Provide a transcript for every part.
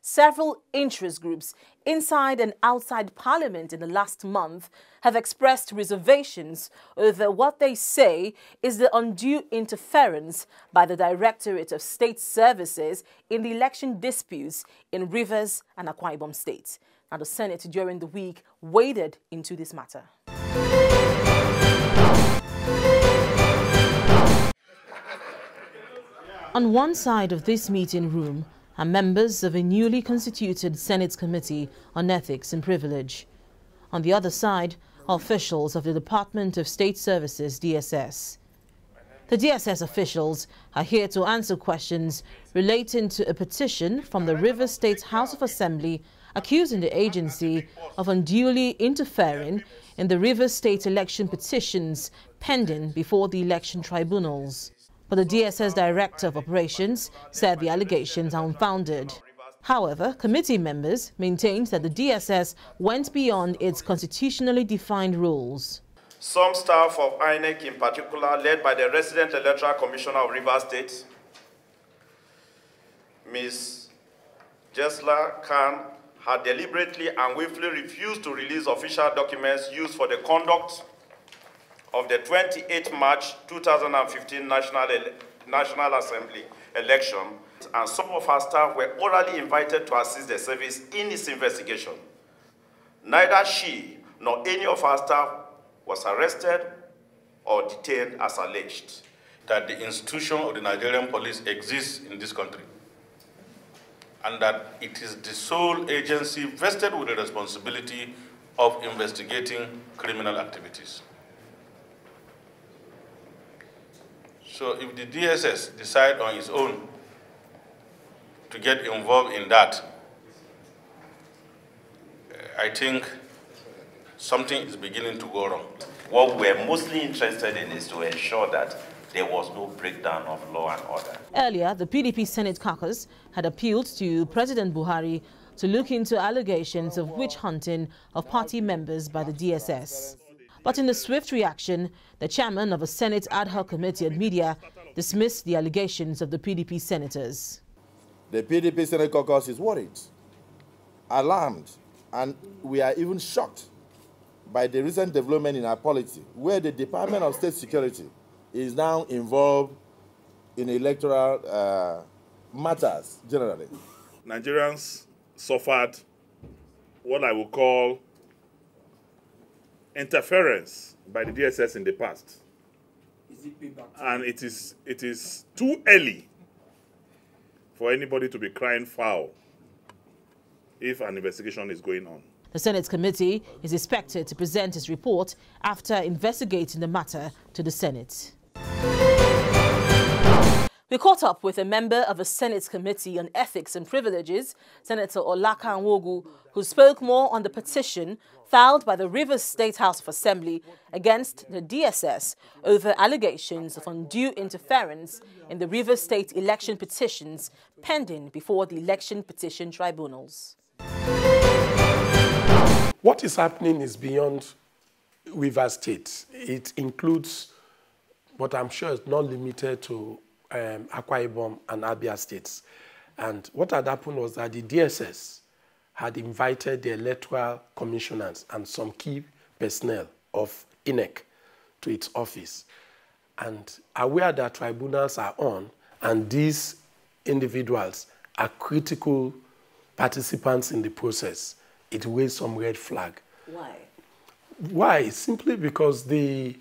several interest groups inside and outside Parliament in the last month have expressed reservations over what they say is the undue interference by the Directorate of State Services in the election disputes in Rivers and Akwa Ibom states. Now, the Senate during the week waded into this matter. On one side of this meeting room are members of a newly constituted Senate Committee on Ethics and Privilege. On the other side are officials of the Department of State Services, DSS. The DSS officials are here to answer questions relating to a petition from the Rivers State House of Assembly accusing the agency of unduly interfering in the Rivers State election petitions pending before the election tribunals. But the DSS Director of Operations said the allegations are unfounded. However, committee members maintained that the DSS went beyond its constitutionally defined rules. Some staff of INEC in particular, led by the Resident Electoral Commissioner of Rivers State, Ms. Jesla Khan, had deliberately and willfully refused to release official documents used for the conduct of the 28 March 2015 National Assembly election, and some of her staff were orally invited to assist the service in its investigation. Neither she nor any of her staff was arrested or detained as alleged. That the institution of the Nigerian police exists in this country, and that it is the sole agency vested with the responsibility of investigating criminal activities. So if the DSS decide on its own to get involved in that, I think something is beginning to go wrong. What we're mostly interested in is to ensure that there was no breakdown of law and order. Earlier, the PDP Senate caucus had appealed to President Buhari to look into allegations of witch hunting of party members by the DSS. But in a swift reaction, the chairman of a Senate ad hoc committee on media dismissed the allegations of the PDP senators. The PDP Senate caucus is worried, alarmed, and we are even shocked by the recent development in our polity, where the Department of State Security is now involved in electoral matters generally. Nigerians suffered what I would call interference by the DSS in the past. And it is too early for anybody to be crying foul if an investigation is going on. The Senate committee is expected to present its report after investigating the matter to the Senate. We caught up with a member of a Senate Committee on Ethics and Privileges, Senator Olaka Nwogu, who spoke more on the petition filed by the Rivers State House of Assembly against the DSS over allegations of undue interference in the Rivers State election petitions pending before the election petition tribunals. What is happening is beyond Rivers State. It includes, but I'm sure it's not limited to Akwa Ibom and Abia states. And what had happened was that the DSS had invited the electoral commissioners and some key personnel of ETEH to its office. And aware that tribunals are on, and these individuals are critical participants in the process, it raised some red flag. Why? Why? Simply because the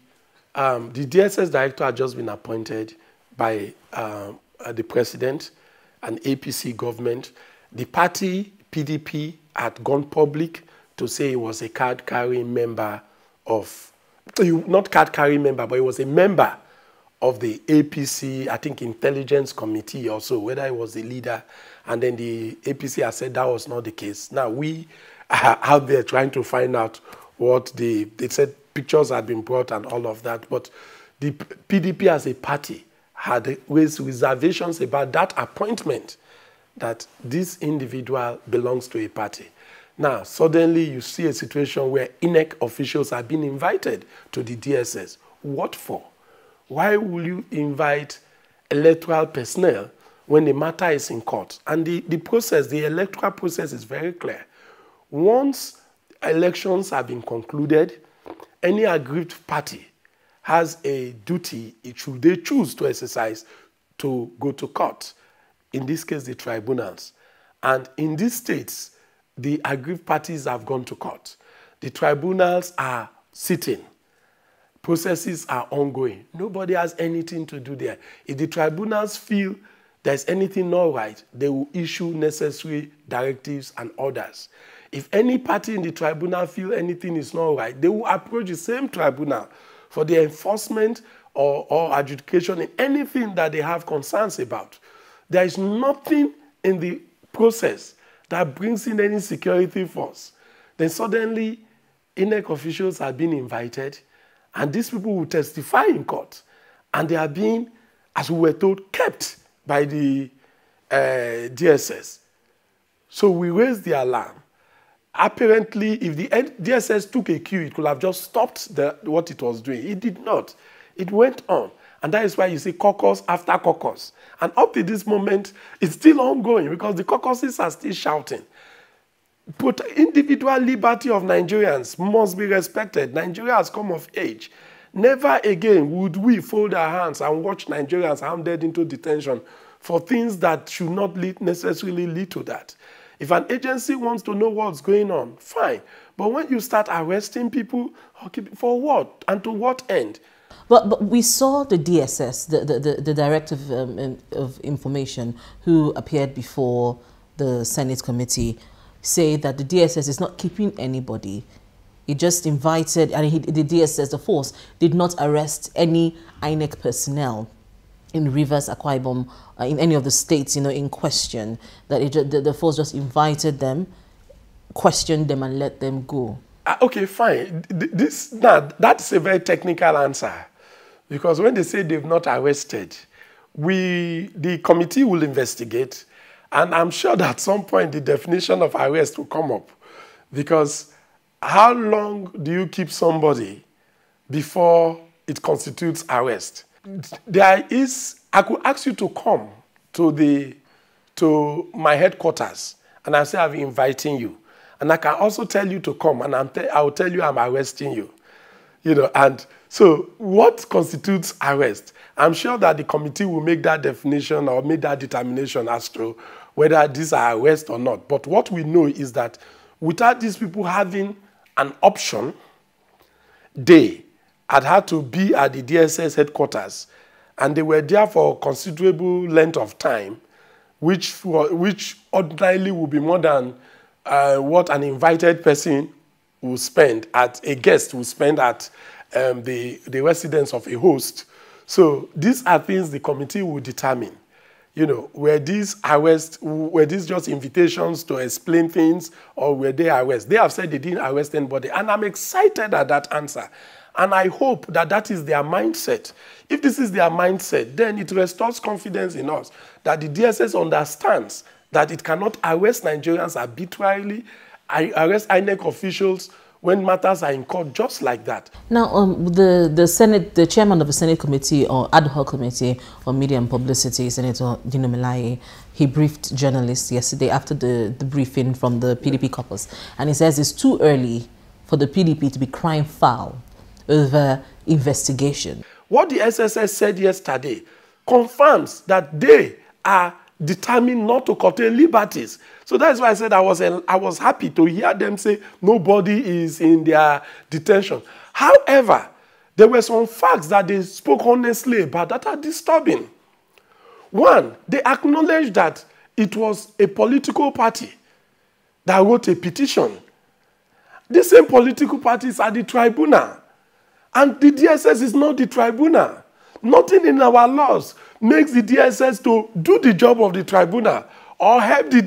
DSS director had just been appointed by the president, an APC government. The party, PDP, had gone public to say he was a card-carrying member of, not card-carrying member, but he was a member of the APC, I think, Intelligence Committee also, whether he was the leader. And then the APC has said that was not the case. Now, we are out there trying to find out what they said pictures had been brought and all of that. But the PDP as a party had raised reservations about that appointment, that this individual belongs to a party. Now, suddenly you see a situation where ETEH officials are being invited to the DSS. What for? Why will you invite electoral personnel when the matter is in court. And the process, the electoral process is very clear. Once elections have been concluded, any aggrieved party has a duty, should they choose to exercise, to go to court. In this case, the tribunals. And in these states, the aggrieved parties have gone to court. The tribunals are sitting. Processes are ongoing. Nobody has anything to do there. If the tribunals feel there's anything not right, they will issue necessary directives and orders. If any party in the tribunal feel anything is not right, they will approach the same tribunal for the enforcement or adjudication in anything that they have concerns about. There is nothing in the process that brings in any security force. Then suddenly, ETEH officials are being invited, and these people will testify in court. And they are being, as we were told, kept by the DSS. So we raised the alarm. Apparently, if the DSS took a cue, it could have just stopped what it was doing. It did not. It went on. And that is why you see caucus after caucus. And up to this moment, it's still ongoing because the caucuses are still shouting. But individual liberty of Nigerians must be respected. Nigeria has come of age. Never again would we fold our hands and watch Nigerians handed into detention for things that should not necessarily lead to that. If an agency wants to know what's going on, fine. But when you start arresting people, okay, for what? And to what end? But we saw the DSS, the Director of Information, who appeared before the Senate committee, say that the DSS is not keeping anybody. He just invited, and the DSS, the force, did not arrest any INEC personnel in Rivers, Akwa Ibom, in any of the states, in question. That the force just invited them, questioned them, and let them go. Okay, fine. That's a very technical answer. Because when they say they've not arrested, the committee will investigate. And I'm sure that at some point the definition of arrest will come up. Because how long do you keep somebody before it constitutes arrest? I could ask you to come to my headquarters, and I say I'm inviting you. And I can also tell you to come, and I will tell you I'm arresting you. And so what constitutes arrest? I'm sure that the committee will make that definition or make that determination as to whether these are arrests or not. But what we know is that without these people having an option, they had to be at the DSS headquarters, and they were there for a considerable length of time, which ordinarily would be more than what an invited person will spend a guest will spend at the residence of a host. So these are things the committee will determine. Were these just invitations to explain things, or were they arrests? They have said they didn't arrest anybody, and I'm excited at that answer. And I hope that is their mindset. If this is their mindset, then it restores confidence in us that the DSS understands that it cannot arrest Nigerians arbitrarily, arrest INEC officials when matters are in court just like that. Now, the chairman of the Senate committee or ad hoc committee on media and publicity, Senator DINO MELAYE, he briefed journalists yesterday after the briefing from the PDP caucus, and he says it's too early for the PDP to be crying foul over investigation. What the SSS said yesterday confirms that they are determined not to curtail liberties. So that's why I said I was happy to hear them say nobody is in their detention. However, there were some facts that they spoke honestly about that are disturbing. One, they acknowledged that it was a political party that wrote a petition. The same political parties are the tribunal. And the DSS is not the tribunal. Nothing in our laws makes the DSS to do the job of the tribunal or help the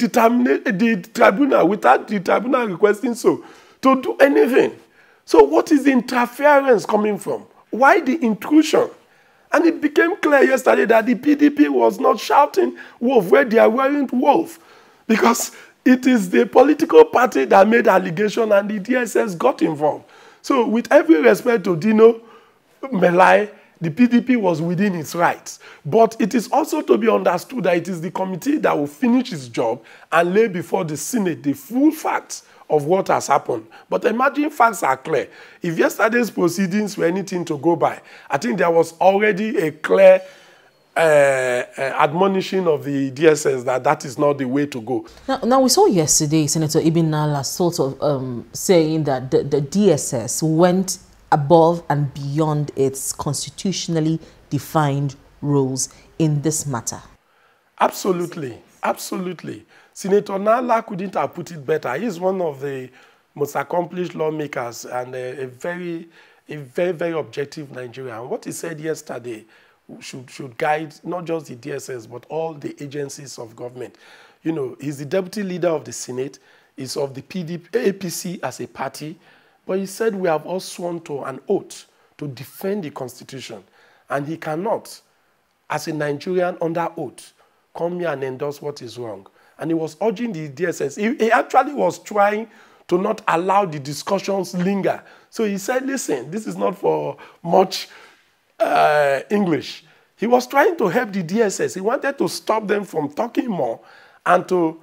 tribunal without the tribunal requesting so to do anything. So what is the interference coming from? Why the intrusion? And it became clear yesterday that the PDP was not shouting wolf where they are wearing wolf, because it is the political party that made allegation and the DSS got involved. So with every respect to DINO MELAYE, the PDP was within its rights. But it is also to be understood that it is the committee that will finish its job and lay before the Senate the full facts of what has happened. But imagine facts are clear. If yesterday's proceedings were anything to go by, I think there was already a clear admonition of the DSS that that is not the way to go. Now we saw yesterday Senator Ibn Nala sort of saying that the DSS went above and beyond its constitutionally defined roles in this matter. Absolutely, absolutely. Senator Nala couldn't have put it better. He's one of the most accomplished lawmakers and a very, very objective Nigerian. What he said yesterday should guide not just the DSS, but all the agencies of government. You know, he's the deputy leader of the Senate, he's of the PDP, APC as a party, but he said we have all sworn to an oath to defend the Constitution, and he cannot, as a Nigerian under oath, come here and endorse what is wrong. And he was urging the DSS. He actually was trying to not allow the discussions linger. So he said, listen, this is not for much English. He was trying to help the DSS. He wanted to stop them from talking more and to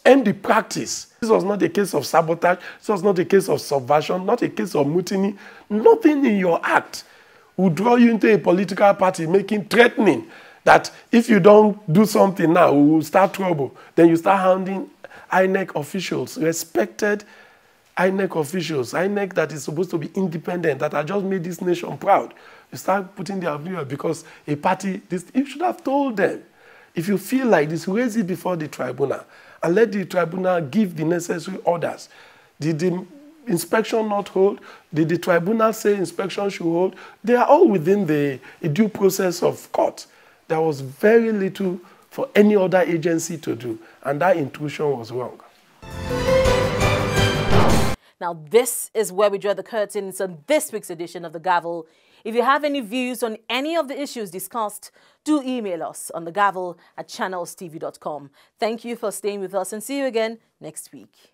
end the practice. This was not a case of sabotage. This was not a case of subversion, not a case of mutiny. Nothing in your act would draw you into a political party threatening that if you don't do something now, we will start trouble. Then you start hounding INEC officials, respected INEC officials, INEC that is supposed to be independent, that have just made this nation proud. You start putting their view because a party, you should have told them. If you feel like this, raise it before the tribunal and let the tribunal give the necessary orders. Did the inspection not hold? Did the tribunal say inspection should hold? They are all within the due process of court. There was very little for any other agency to do, and that intrusion was wrong. Now, this is where we draw the curtains on this week's edition of The Gavel. If you have any views on any of the issues discussed, do email us on thegavel@channelstv.com. Thank you for staying with us and see you again next week.